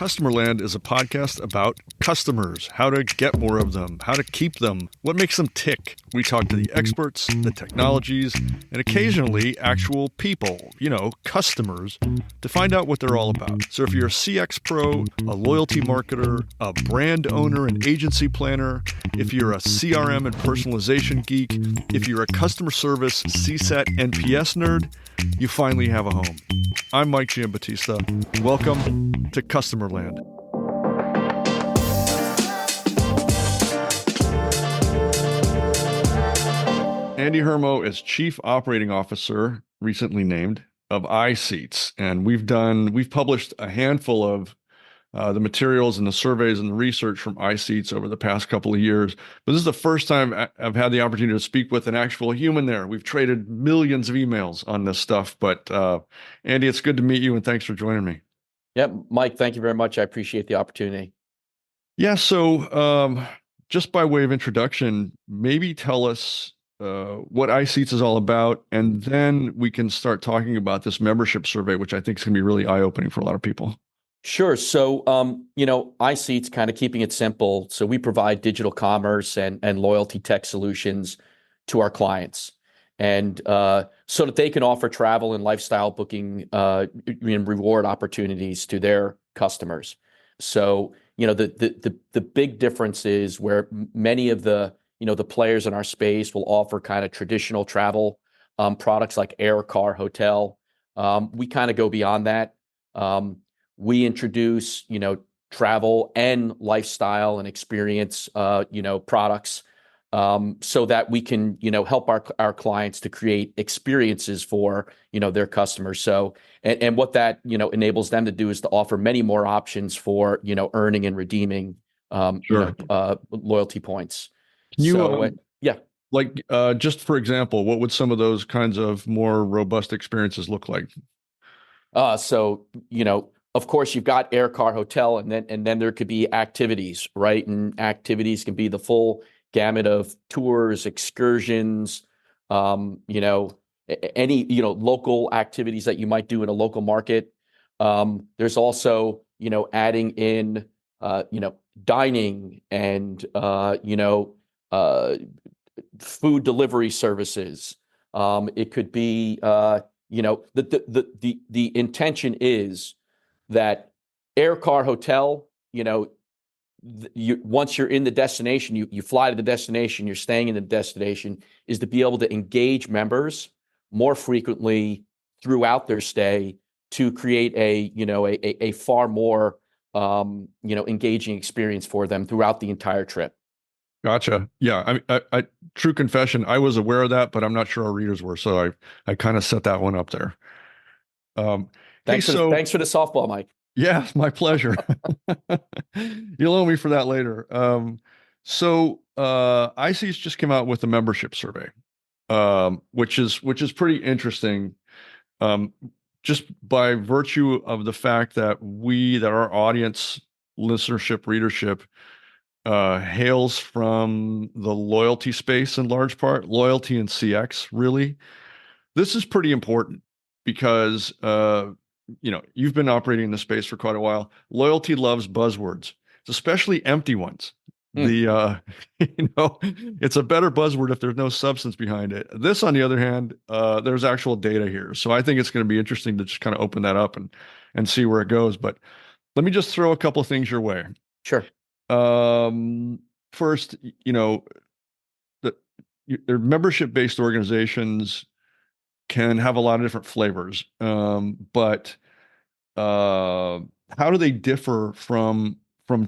Customerland is a podcast about customers, how to get more of them, how to keep them, what makes them tick. We talk to the experts, the technologies, and occasionally actual people, customers, to find out what they're all about. So if you're a CX pro, a loyalty marketer, a brand owner and agency planner, if you're a CRM and personalization geek, if you're a customer service CSAT NPS nerd, you finally have a home. I'm Mike Giambattista. Welcome to Customerland. Andy Hermo is Chief Operating Officer, recently named, of iSeatz. And we've published a handful of the materials and the surveys and the research from iSeatz over the past couple of years. But this is the first time I've had the opportunity to speak with an actual human there. We've traded millions of emails on this stuff. But Andy, it's good to meet you, and thanks for joining me. Yep, Mike, thank you very much. I appreciate the opportunity. Yeah, so just by way of introduction, maybe tell us what iSeatz is all about, and then we can start talking about this membership survey, which I think is going to be really eye-opening for a lot of people. Sure. So, iSeatz, kind of keeping it simple. So we provide digital commerce and loyalty tech solutions to our clients, and so that they can offer travel and lifestyle booking and reward opportunities to their customers. So, the big difference is where many of the players in our space will offer kind of traditional travel products like air, car, hotel. We kind of go beyond that. We introduce, travel and lifestyle and experience, products, so that we can, help our clients to create experiences for, their customers. So, and what that, enables them to do is to offer many more options for, earning and redeeming, Sure. Loyalty points. Can you, yeah. Just for example, what would some of those kinds of more robust experiences look like? Of course, you've got air, car, hotel, and then there could be activities, right? And activities can be the full gamut of tours, excursions, any local activities that you might do in a local market. There's also adding in dining and food delivery services. It could be the intention is that air, car, hotel, once you're in the destination, you fly to the destination, you're staying in the destination, is to be able to engage members more frequently throughout their stay to create a far more engaging experience for them throughout the entire trip. Gotcha. Yeah, I true confession, I was aware of that, but I'm not sure our readers were, so I kind of set that one up there. Thanks for the softball, Mike. Yeah, my pleasure. You'll owe me for that later. iSeatz just came out with a membership survey, which is pretty interesting, just by virtue of the fact that our audience, listenership, readership, hails from the loyalty space in large part, loyalty and CX, really. This is pretty important because you've been operating in the space for quite a while. Loyalty loves buzzwords, especially empty ones. It's a better buzzword if there's no substance behind it. This, on the other hand, there's actual data here. So I think it's going to be interesting to just kind of open that up and see where it goes. But let me just throw a couple of things your way. Sure. First, their membership-based organizations can have a lot of different flavors, but how do they differ from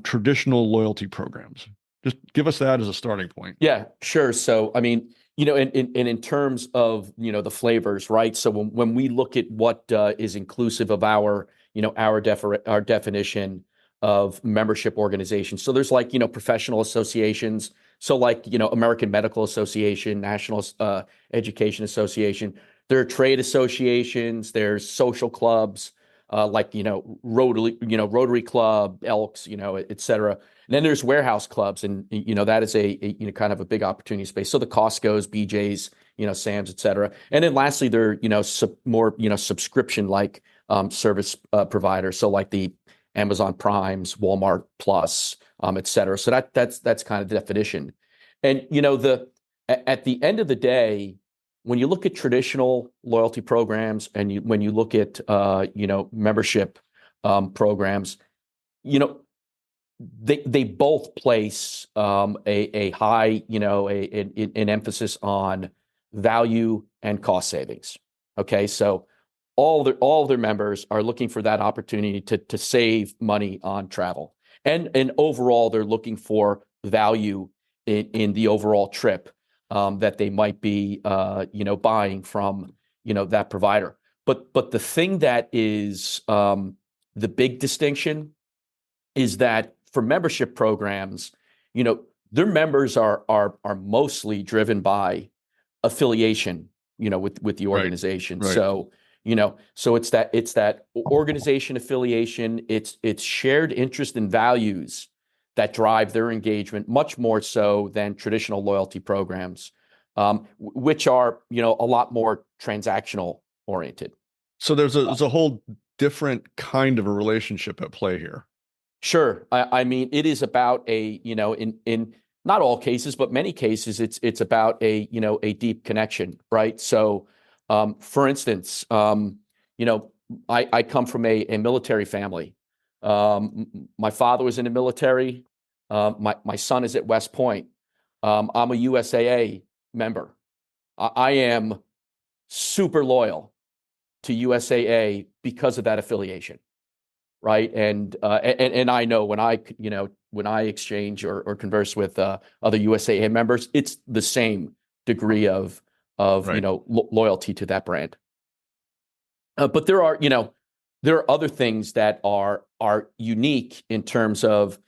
traditional loyalty programs? Just give us that as a starting point. Yeah, sure. So, I mean, in terms of the flavors, right? So when we look at what is inclusive of our definition of membership organizations, so there's professional associations. So American Medical Association, National Education Association. There are trade associations. There's social clubs, Rotary Club, Elks, et cetera. And then there's warehouse clubs, and that is a kind of a big opportunity space. So the Costco's, BJ's, Sam's, et cetera. And then lastly, there are more subscription like service providers. So like the Amazon Primes, Walmart Plus, et cetera. So that's kind of the definition. And at the end of the day, when you look at traditional loyalty programs and when you look at membership programs, they both place a high, an emphasis on value and cost savings. Okay, so all of their members are looking for that opportunity to save money on travel, and overall they're looking for value in the overall trip that they might be buying from that provider. But the thing that is the big distinction is that for membership programs, their members are mostly driven by affiliation, with the organization. Right. So it's that organization affiliation, it's shared interest and values that drive their engagement much more so than traditional loyalty programs, which are a lot more transactional oriented. So there's a whole different kind of a relationship at play here. Sure. I mean, it is about in not all cases, but many cases, it's about a deep connection, right? So, for instance, I come from a military family. My father was in the military. My son is at West Point. I'm a USAA member. I am super loyal to USAA because of that affiliation. Right. And I know when I exchange or converse with other USAA members, it's the same degree of Right. Loyalty to that brand. But there are other things that are unique in terms of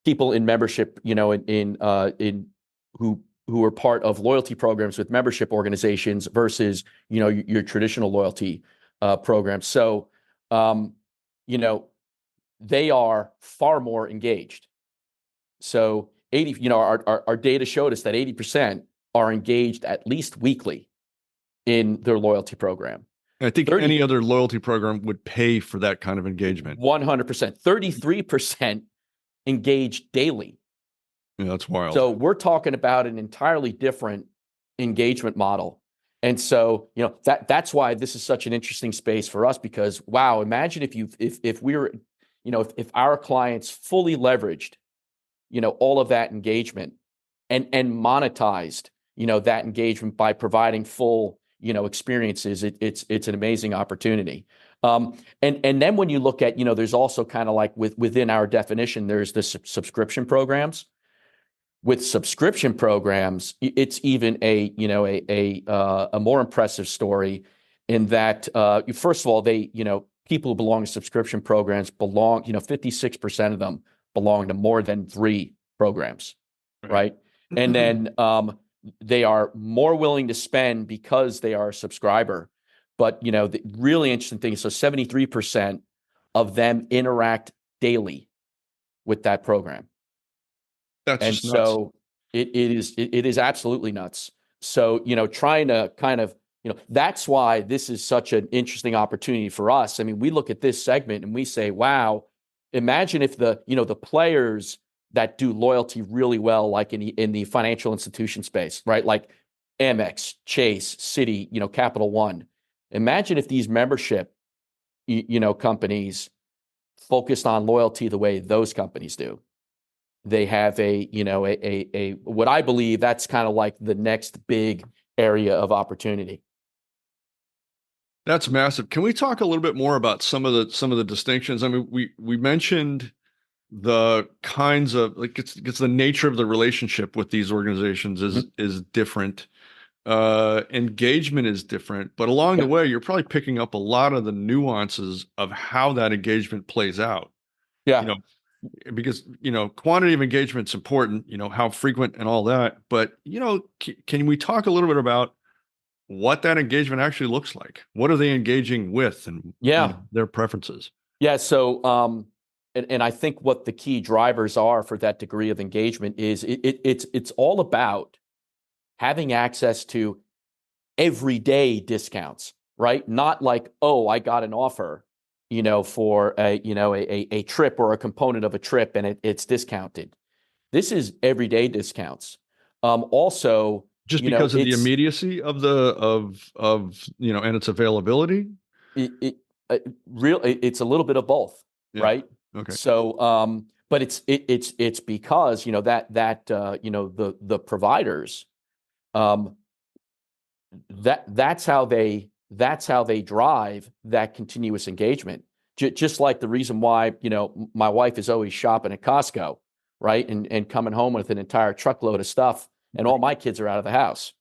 people in membership, in who are part of loyalty programs with membership organizations versus your traditional loyalty programs. So they are far more engaged. So our data showed us that 80% are engaged at least weekly in their loyalty program. I think any other loyalty program would pay for that kind of engagement. 100%. 33% engaged daily. Yeah, that's wild. So we're talking about an entirely different engagement model. And so, that's why this is such an interesting space for us, because wow, imagine if we were, if our clients fully leveraged, all of that engagement and monetized, that engagement by providing full, experiences. It's an amazing opportunity. And then when you look at, there's also kind of like within our definition, there's the subscription programs. With subscription programs, it's even a more impressive story in that first of all, people who belong to subscription programs 56% of them belong to more than 3 programs, right? And then they are more willing to spend because they are a subscriber. But the really interesting thing is, so 73% of them interact daily with that program. That's and just nuts. So it is absolutely nuts. So, trying to kind of, that's why this is such an interesting opportunity for us. I mean, we look at this segment and we say, wow, imagine if the players that do loyalty really well, like in the financial institution space, right? Like Amex, Chase, Citi, Capital One. Imagine if these membership, companies focused on loyalty the way those companies do. They have a what I believe that's kind of like the next big area of opportunity. That's massive. Can we talk a little bit more about some of the distinctions? I mean, we mentioned the kinds of, like, it's the nature of the relationship with these organizations is different. Engagement is different, but along the way, you're probably picking up a lot of the nuances of how that engagement plays out. Yeah. Because quantity of engagement's important, how frequent and all that, but can we talk a little bit about what that engagement actually looks like? What are they engaging with, and their preferences? Yeah. So and I think what the key drivers are for that degree of engagement is it's all about having access to everyday discounts, right? Not like, oh, I got an offer for a trip or a component of a trip, and it's discounted. This is everyday discounts. Also, Just because of the it's immediacy of and its availability. it, it, it's a little bit of both, Yeah. right? Okay. So, but it's because the providers, um, that's how they drive that continuous engagement. Just like the reason why my wife is always shopping at Costco, right, and coming home with an entire truckload of stuff, and all my kids are out of the house.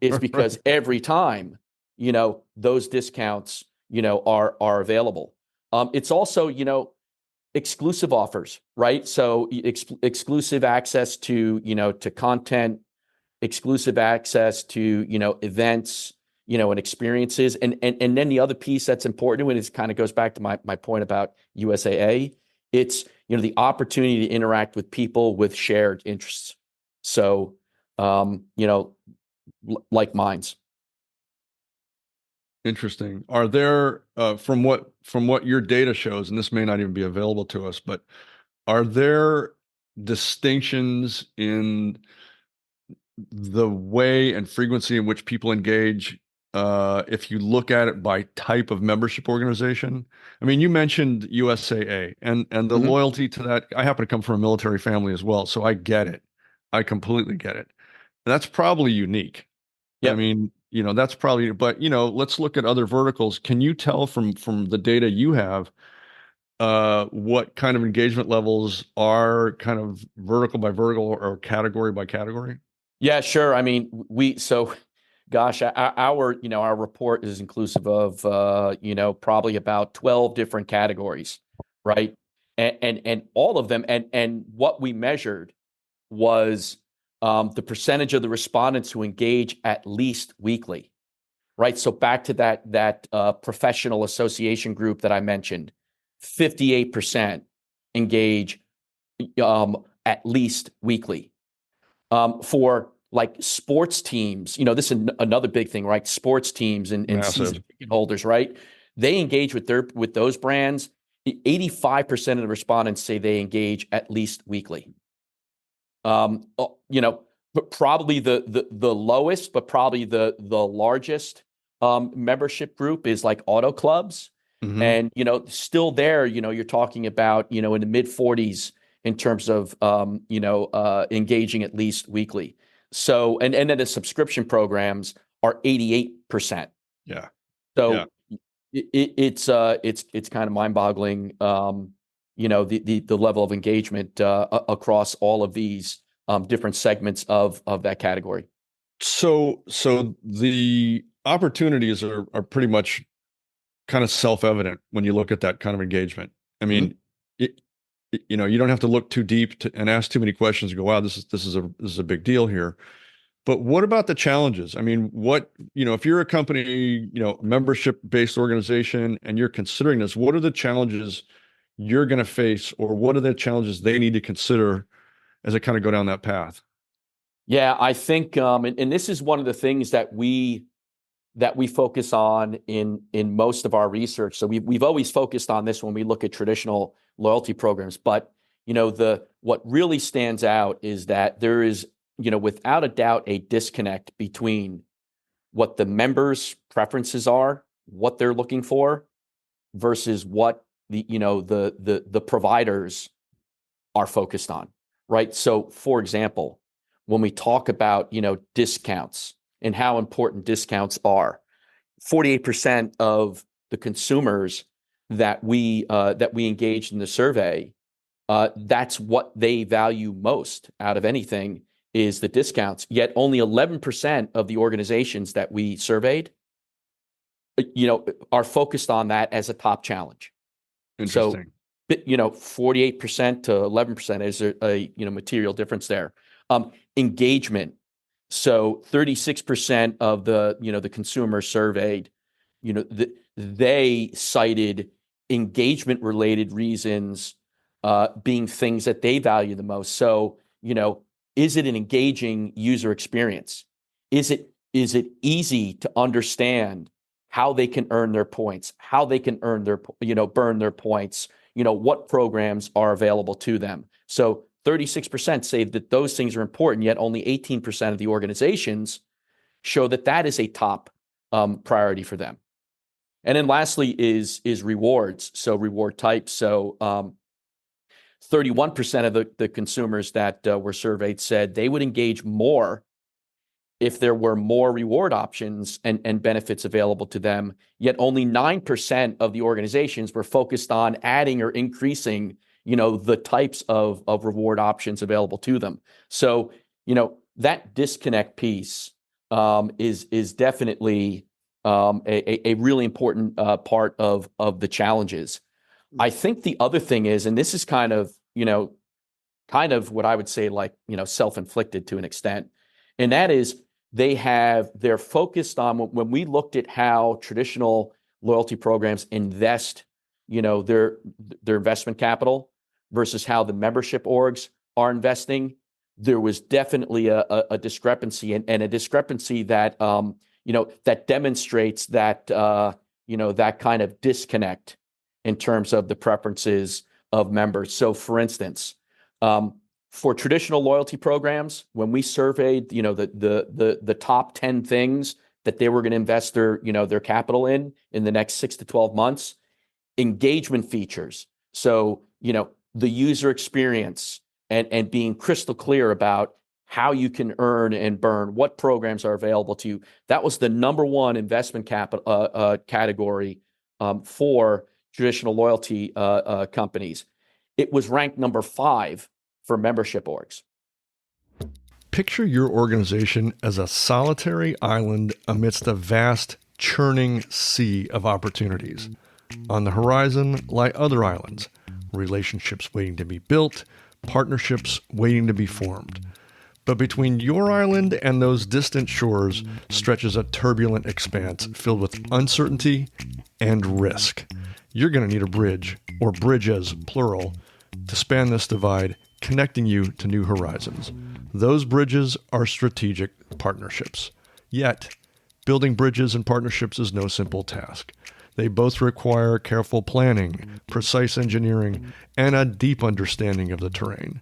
It's because every time those discounts are available. It's also exclusive offers, right? So exclusive access to content, exclusive access to events, and experiences, and then the other piece that's important, and it kind of goes back to my point about USAA. It's the opportunity to interact with people with shared interests. So like minds. Interesting. Are there, from what your data shows, and this may not even be available to us, but are there distinctions in the way and frequency in which people engage, if you look at it by type of membership organization? I mean, you mentioned USAA and the Mm-hmm. loyalty to that. I happen to come from a military family as well, so I get it. I completely get it. That's probably unique. I Yep. mean, that's probably, but let's look at other verticals. Can you tell from the data you have, what kind of engagement levels are kind of vertical by vertical or category by category? Yeah, sure. I mean, gosh, our report is inclusive of probably about 12 different categories, right? And all of them, and what we measured was the percentage of the respondents who engage at least weekly, right? So back to that professional association group that I mentioned, 58% engage at least weekly. For like sports teams, this is another big thing, right? Sports teams and Massive. season ticket holders, right? They engage with those brands. 85% of the respondents say they engage at least weekly. But probably the lowest, but probably the largest membership group is like auto clubs. Hmm. And still there, you're talking about in the mid 40s in terms of engaging at least weekly. So and then the subscription programs are 88%. Yeah. Yeah. So it's kind of mind-boggling, the level of engagement across all of these different segments of that category. So the opportunities are pretty much kind of self-evident when you look at that kind of engagement. I Mhm. mean, it, you don't have to look too deep and ask too many questions and go, wow, this is a big deal here. But what about the challenges? I mean, if you're a company, membership-based organization and you're considering this, what are the challenges you're going to face, or what are the challenges they need to consider as they kind of go down that path? Yeah, I think, and this is one of the things that we focus on in most of our research. So we've always focused on this when we look at traditional loyalty programs. But what really stands out is that there is without a doubt a disconnect between what the members' preferences are, what they're looking for, versus what the providers are focused on, right? So, for example, when we talk about discounts and how important discounts are, 48% of the consumers that we engaged in the survey, that's what they value most out of anything is the discounts. Yet only 11% of the organizations that we surveyed, are focused on that as a top challenge. So, Interesting. 48% to 11% is a material difference there. Engagement. So 36% of the consumers surveyed, they cited engagement related reasons being things that they value the most. So, is it an engaging user experience? Is it easy to understand how they can earn their points, how they can earn their, burn their points, what programs are available to them. So 36% say that those things are important, yet only 18% of the organizations show that that is a top priority for them. And then lastly is rewards. So reward types. So 31% of the consumers that were surveyed said they would engage more if there were more reward options and benefits available to them, yet only 9% of the organizations were focused on adding or increasing, the types of reward options available to them. So, that disconnect piece is definitely a really important part of the challenges. I think the other thing is, and this is kind of what I would say, like, self-inflicted to an extent, and that is they're focused on, when we looked at how traditional loyalty programs invest, their investment capital versus how the membership orgs are investing, there was definitely a discrepancy, and a discrepancy that that demonstrates that that kind of disconnect in terms of the preferences of members. So, for instance, for traditional loyalty programs, when we surveyed, the top 10 things that they were going to invest their capital in the next 6 to 12 months, engagement features. So, the user experience and being crystal clear about how you can earn and burn, what programs are available to you. That was the number one investment category for traditional loyalty companies. It was ranked number 5 for membership orgs. Picture your organization as a solitary island amidst a vast, churning sea of opportunities. On the horizon lie other islands, relationships waiting to be built, partnerships waiting to be formed. But between your island and those distant shores stretches a turbulent expanse filled with uncertainty and risk. You're going to need a bridge, or bridges, plural, to span this divide, connecting you to new horizons. Those bridges are strategic partnerships. Yet, building bridges and partnerships is no simple task. They both require careful planning, precise engineering, and a deep understanding of the terrain.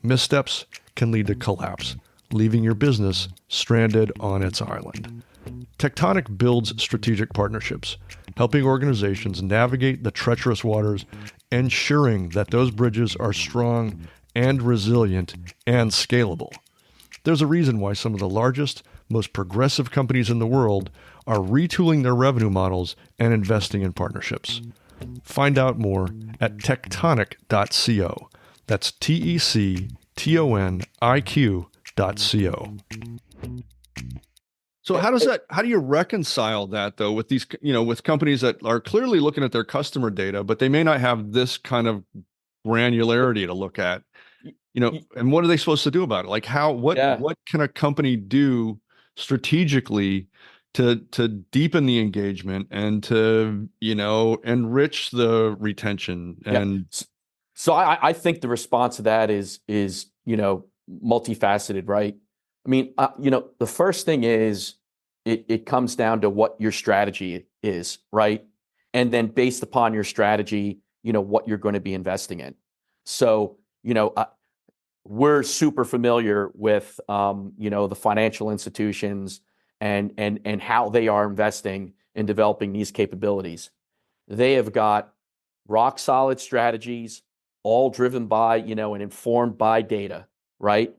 Missteps can lead to collapse, leaving your business stranded on its island. Tectonic builds strategic partnerships, helping organizations navigate the treacherous waters, ensuring that those bridges are strong and resilient and scalable. There's a reason why some of the largest, most progressive companies in the world are retooling their revenue models and investing in partnerships. Find out more at tectonic.co. That's TECTONIQ.co. So how do you reconcile that though with these, with companies that are clearly looking at their customer data, but they may not have this kind of granularity to look at, and what are they supposed to do about it? Like what can a company do strategically to deepen the engagement and to, enrich the retention? And so I think the response to that is multifaceted, right? I mean, the first thing is it comes down to what your strategy is, right? And then based upon your strategy, what you're going to be investing in. So, we're super familiar with, the financial institutions and how they are investing in developing these capabilities. They have got rock solid strategies, all driven by, and informed by data, right?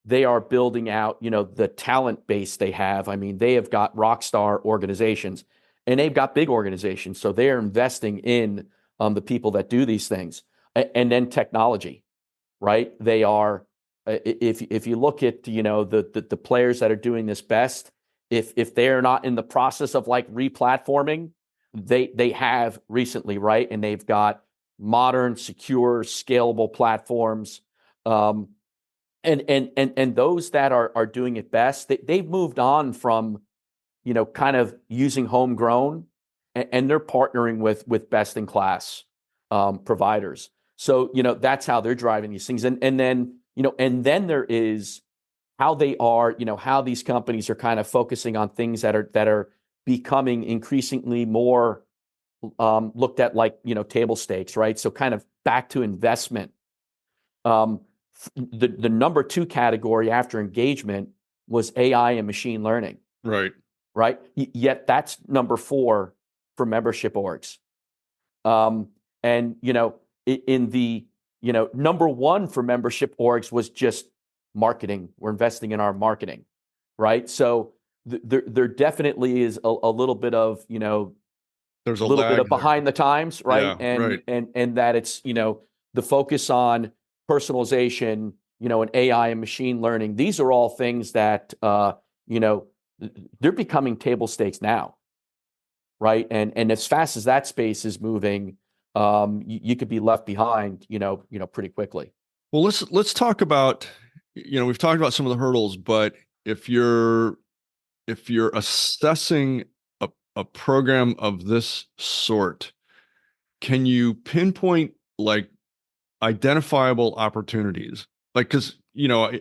They are building out, the talent base they have. I mean, they have got rock star organizations and they've got big organizations. So they're investing in the people that do these things. And then technology, right? They are, if you look at, the players that are doing this best, if they're not in the process of like replatforming, they have recently, right? And they've got modern, secure, scalable platforms. And those that are doing it best, they've moved on from, kind of using homegrown, and they're partnering with best in class providers. So, that's how they're driving these things. And then there is how they are, how these companies are kind of focusing on things that are becoming increasingly more looked at like, table stakes, right? So kind of back to investment. The number two category after engagement was AI and machine learning, Right. right? Yet that's number four for membership orgs. And in the number one for membership orgs was just marketing. We're investing in our marketing, right? So there definitely is a little bit of There's a little bit lag of there. behind the times, right? Yeah, And right. and that it's the focus on personalization, and AI and machine learning. These are all things that they're becoming table stakes now, right? And as fast as that space is moving, you could be left behind, pretty quickly. Well, let's talk about, we've talked about some of the hurdles, but if you're assessing a program of this sort, can you pinpoint like identifiable opportunities? Like, because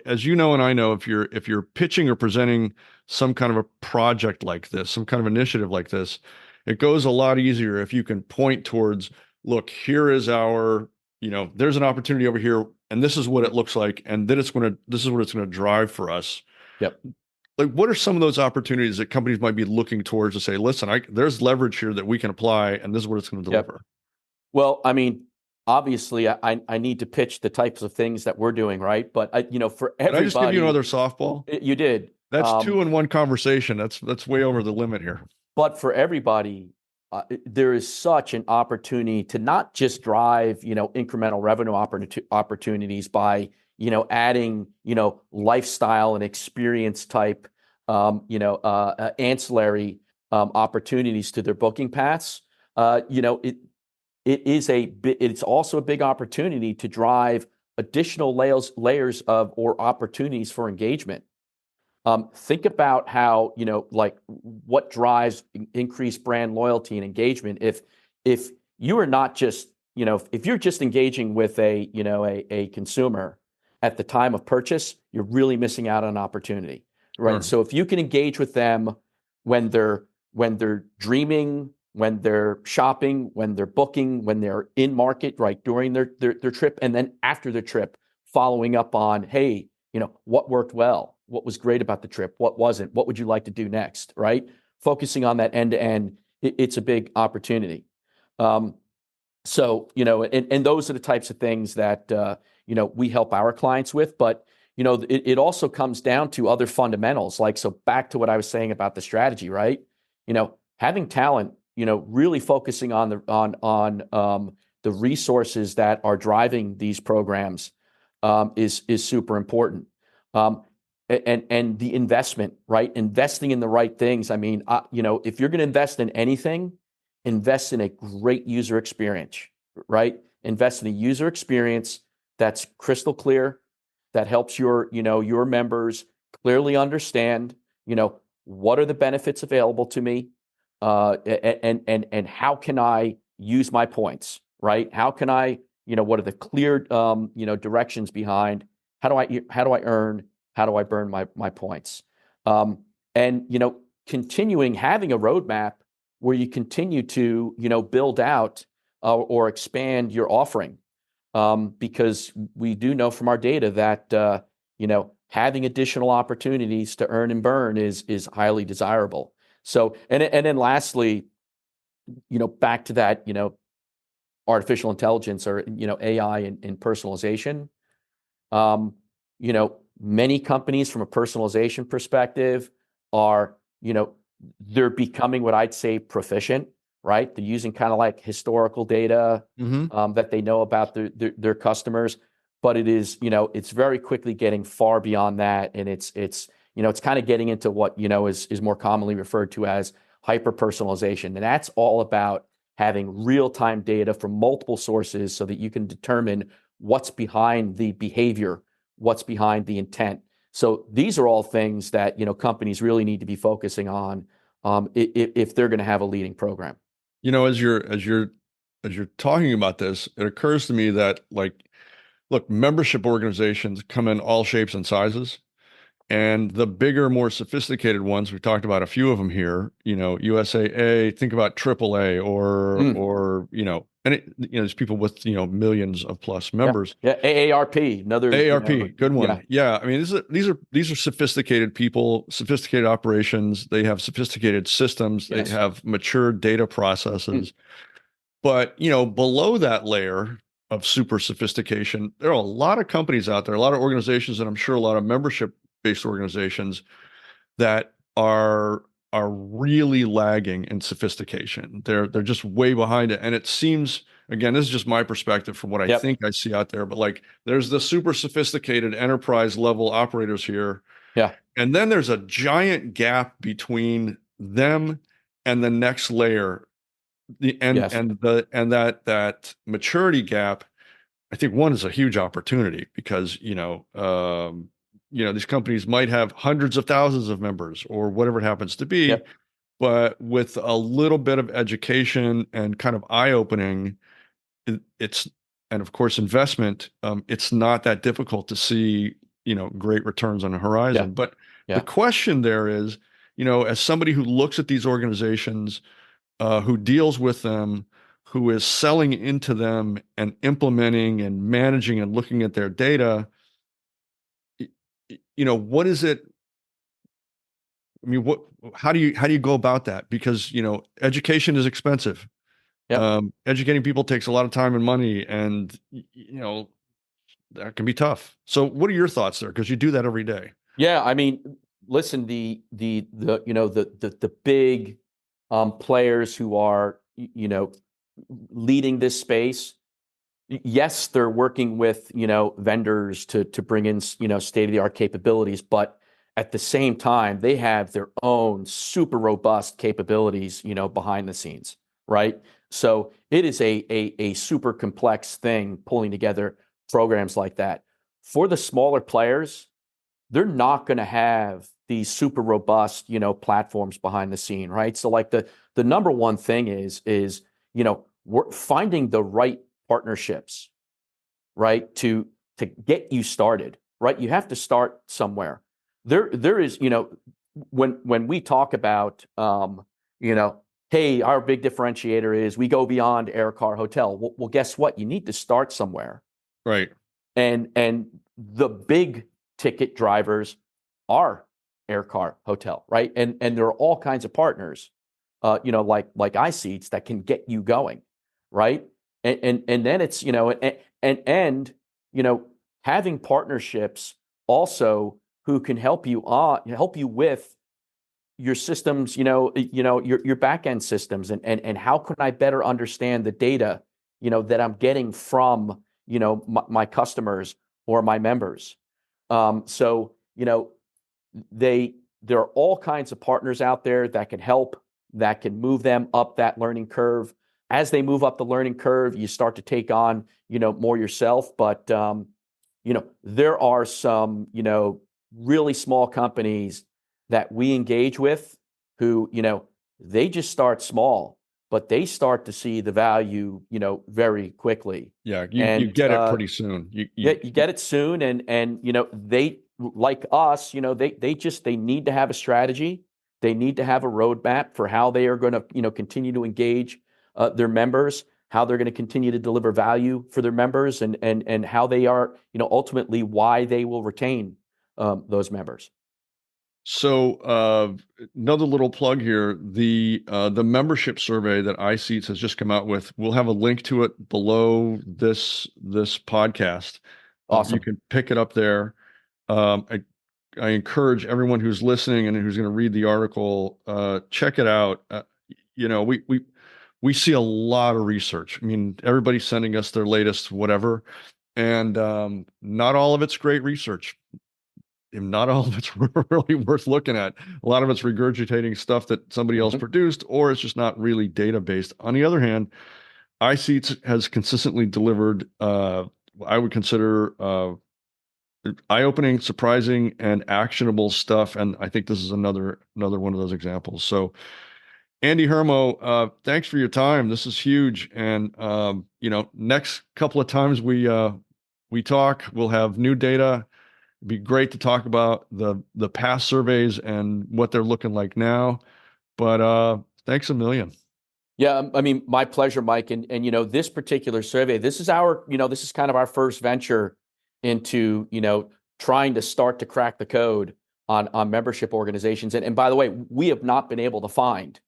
as you know, and I know, if you're pitching or presenting some kind of a project like this, some kind of initiative like this, it goes a lot easier if you can point towards, look, here is our, there's an opportunity over here, and this is what it looks like, and then this is what it's going to drive for us. Yep. Like, what are some of those opportunities that companies might be looking towards to say, listen, there's leverage here that we can apply, and this is what it's going to Yep. deliver? Well, I mean, obviously, I need to pitch the types of things that we're doing, right? But for Did I just give you everybody, another softball? you did. That's two in one conversation. That's way over the limit here. But for everybody, there is such an opportunity to not just drive, incremental revenue opportunities by, adding, lifestyle and experience type, ancillary opportunities to their booking paths. It's also a big opportunity to drive additional layers of or opportunities for engagement. Think about how, like what drives increased brand loyalty and engagement. If you are not just, if you're just engaging with a consumer at the time of purchase, you're really missing out on an opportunity, right? Sure. So if you can engage with them when they're dreaming, when they're shopping, when they're booking, when they're in market, right, during their trip, and then after the trip, following up on, hey, what worked well, what was great about the trip, what wasn't, what would you like to do next, right? Focusing on that end to end, it's a big opportunity. So, and those are the types of things that, we help our clients with. But, it also comes down to other fundamentals. Like, so back to what I was saying about the strategy, right? Having talent, really focusing on the resources that are driving these programs is super important. And the investment, right? Investing in the right things. I mean, if you're going to invest in anything, invest in a great user experience, right? Invest in a user experience that's crystal clear, that helps your members clearly understand, what are the benefits available to me, and how can I use my points, right? How can I, what are the clear, directions behind how do I earn, how do I burn my points? And continuing having a roadmap where you continue to build out or expand your offering, because we do know from our data that having additional opportunities to earn and burn is highly desirable. So and then lastly, back to that artificial intelligence or AI and personalization. Many companies from a personalization perspective are, they're becoming what I'd say proficient, right? They're using kind of like historical data that they know about their customers, but it is, it's very quickly getting far beyond that. And it's kind of getting into what, is more commonly referred to as hyper personalization. And that's all about having real-time data from multiple sources so that you can determine what's behind the behavior, what's behind the intent. So these are all things that companies really need to be focusing on if they're going to have a leading program. As you're talking about this, it occurs to me that, like, look, membership organizations come in all shapes and sizes, And the bigger, more sophisticated ones, we talked about a few of them here, USAA, think about AAA Mm, or, and there's people with, millions of plus yeah. members. Yeah. AARP, another, AARP, good yeah. one. Yeah. I mean, these are sophisticated people, sophisticated operations. They have sophisticated systems. They Yes. have mature data Mm, processes. But, below that layer of super sophistication, there are a lot of companies out there, a lot of organizations, and I'm sure a lot of membership-based organizations that are really lagging in sophistication. They're just way behind it. And it seems, again, this is just my perspective from what I yep. think I see out there, but like there's the super sophisticated enterprise level operators here. Yeah. And then there's a giant gap between them and the next layer. The Yes. and that maturity gap, I think one is a huge opportunity because, these companies might have hundreds of thousands of members or whatever it happens to be, Yep. but with a little bit of education and kind of eye-opening, it's and of course investment, it's not that difficult to see, great returns on the Yeah. horizon. But the Yeah. question there is, as somebody who looks at these organizations, who deals with them, who is selling into them and implementing and managing and looking at their data, what is it? I mean, how do you go about that? Because, education is expensive. Yep. Educating people takes a lot of time and money, and that can be tough. So, what are your thoughts there? Because you do that every day. Yeah. I mean, listen, the big players who are, leading this space, yes, they're working with, vendors to bring in, state of the art capabilities, but at the same time, they have their own super robust capabilities, behind the scenes, right? So it is a super complex thing pulling together programs like that. For the smaller players, they're not going to have these super robust, platforms behind the scene, right? So like the number one thing is, we're finding the right partnerships, right? To get you started, right? You have to start somewhere. There is, when we talk about, hey, our big differentiator is we go beyond air car hotel. Well, guess what? You need to start somewhere, Right. and the big ticket drivers are air car hotel, right? And there are all kinds of partners, like iSeatz that can get you going, right? And then it's, and having partnerships also who can help you with your systems, your back end systems, and how can I better understand the data, that I'm getting from, my customers or my members. So, they there are all kinds of partners out there that can help, that can move them up that learning curve. As they move up the learning curve, you start to take on, more yourself. But there are some, really small companies that we engage with who, they just start small, but they start to see the value, very quickly. Yeah. You And get it pretty soon. yeah, you get it soon, and they, like us, they need to have a strategy. They need to have a roadmap for how they are going to, continue to engage their members, how they're going to continue to deliver value for their members, and how they are, ultimately why they will retain those members. So, another little plug here, the membership survey that iSeatz has just come out with, we'll have a link to it below this podcast. You Awesome. can pick it up there. I encourage everyone who's listening and who's going to read the article, check it out. We see a lot of research. I mean, everybody's sending us their latest whatever, and not all of it's great research. And not all of it's really worth looking at. A lot of it's regurgitating stuff that somebody else Mhm. produced, or it's just not really data based. On the other hand, iSeats has consistently delivered, I would consider, eye-opening, surprising, and actionable stuff. And I think this is another one of those examples. So, Andy Hermo, thanks for your time. This is huge. And next couple of times we talk, we'll have new data, It'd be great to talk about the past surveys and what they're looking like now. But thanks a million. Yeah, I mean, my pleasure, Mike. And this particular survey, this is this is kind of our first venture into, trying to start to crack the code on membership organizations. And by the way, we have not been able to find,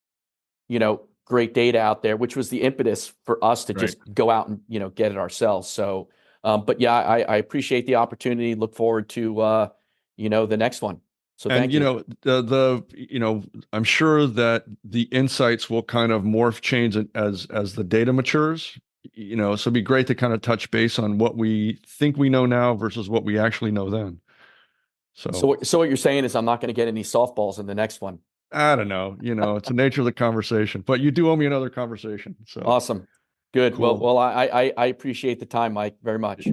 great data out there, which was the impetus for us to just go out and, get it ourselves. So, but yeah, I appreciate the opportunity. Look forward to, the next one. So And thank you. I'm sure that the insights will kind of morph, change as the data matures. So it'd be great to kind of touch base on what we think we know now versus what we actually know then. So what you're saying is I'm not going to get any softballs in the next one. I don't know. It's the nature of the conversation, but you do owe me another conversation. So Awesome. Good. cool. Well, I appreciate the time, Mike, very much.